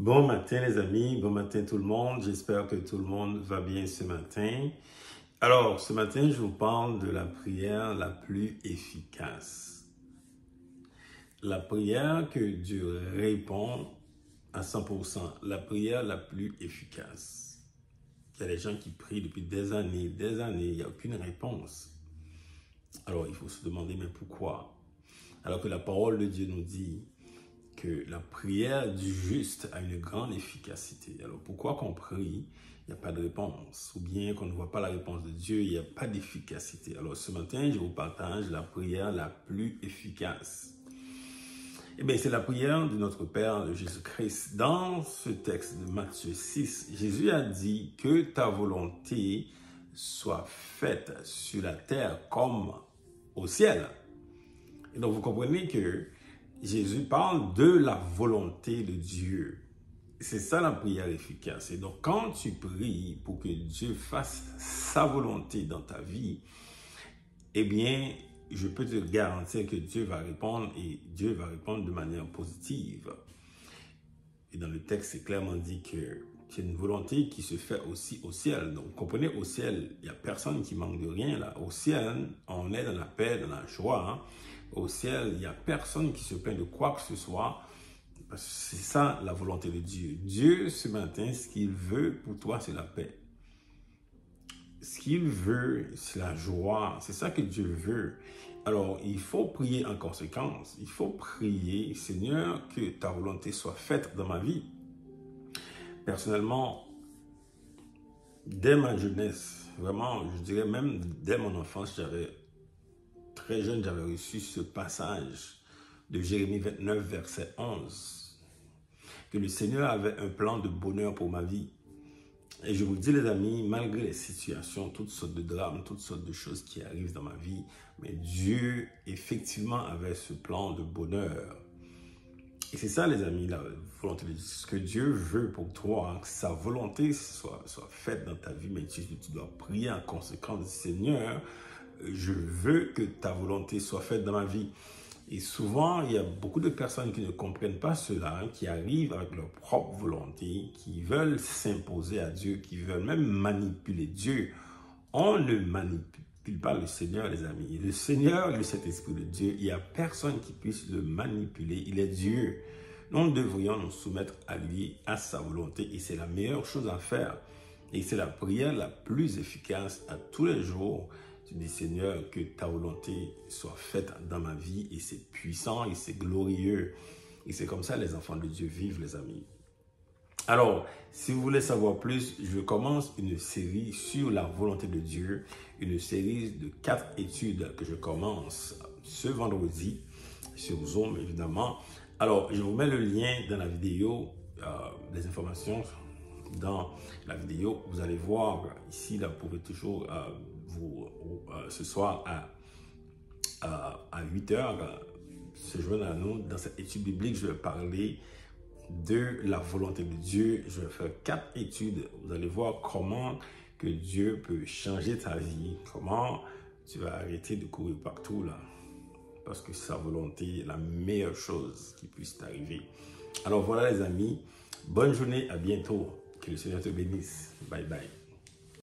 Bon matin les amis, bon matin tout le monde, j'espère que tout le monde va bien ce matin. Alors ce matin je vous parle de la prière la plus efficace. La prière que Dieu répond à 100%, la prière la plus efficace. Il y a des gens qui prient depuis des années, il n'y a aucune réponse. Alors il faut se demander mais pourquoi? Alors que la parole de Dieu nous dit que la prière du juste a une grande efficacité. Alors pourquoi qu'on prie, il n'y a pas de réponse, ou bien qu'on ne voit pas la réponse de Dieu, il n'y a pas d'efficacité. Alors ce matin, je vous partage la prière la plus efficace. Eh bien, c'est la prière de notre Père, de Jésus-Christ. Dans ce texte de Matthieu 6, Jésus a dit que ta volonté soit faite sur la terre comme au ciel. Et donc, vous comprenez que Jésus parle de la volonté de Dieu. C'est ça la prière efficace. Et donc, quand tu pries pour que Dieu fasse sa volonté dans ta vie, eh bien, je peux te garantir que Dieu va répondre et Dieu va répondre de manière positive. Et dans le texte, c'est clairement dit que c'est une volonté qui se fait aussi au ciel. Donc, vous comprenez, au ciel, il n'y a personne qui manque de rien là. Au ciel, on est dans la paix, dans la joie. Hein? Au ciel, il n'y a personne qui se plaint de quoi que ce soit. C'est ça la volonté de Dieu. Dieu, ce matin, ce qu'il veut pour toi, c'est la paix. Ce qu'il veut, c'est la joie. C'est ça que Dieu veut. Alors, il faut prier en conséquence. Il faut prier, Seigneur, que ta volonté soit faite dans ma vie. Personnellement, dès ma jeunesse, vraiment, je dirais même dès mon enfance, très jeune, j'avais reçu ce passage de Jérémie 29, verset 11, que le Seigneur avait un plan de bonheur pour ma vie. Et je vous dis les amis, malgré les situations, toutes sortes de drames, toutes sortes de choses qui arrivent dans ma vie, mais Dieu effectivement avait ce plan de bonheur. Et c'est ça les amis, la volonté de Dieu. Ce que Dieu veut pour toi, que sa volonté soit faite dans ta vie, mais tu dois prier en conséquence. Seigneur, je veux que ta volonté soit faite dans ma vie. Et souvent, il y a beaucoup de personnes qui ne comprennent pas cela, qui arrivent avec leur propre volonté, qui veulent s'imposer à Dieu, qui veulent même manipuler Dieu. On ne manipule pas le Seigneur, les amis. Le Seigneur, le Saint-Esprit de Dieu, il n'y a personne qui puisse le manipuler. Il est Dieu. Nous devrions nous soumettre à lui, à sa volonté, et c'est la meilleure chose à faire. Et c'est la prière la plus efficace à tous les jours. Tu dis, Seigneur, que ta volonté soit faite dans ma vie, et c'est puissant et c'est glorieux. Et c'est comme ça les enfants de Dieu vivent, les amis. Alors, si vous voulez savoir plus, je commence une série sur la volonté de Dieu, une série de 4 études que je commence ce vendredi sur Zoom, évidemment. Alors, je vous mets le lien dans la vidéo, les informations dans la vidéo. Vous allez voir ici, là, vous pouvez toujours ce soir à 8 heures se joindre à nous. Dans cette étude biblique, je vais parler de la volonté de Dieu. Je vais faire 4 études. Vous allez voir comment que Dieu peut changer ta vie. Comment tu vas arrêter de courir partout là. Parce que sa volonté est la meilleure chose qui puisse t'arriver. Alors voilà les amis. Bonne journée, à bientôt. Que le Seigneur te bénisse. Bye bye.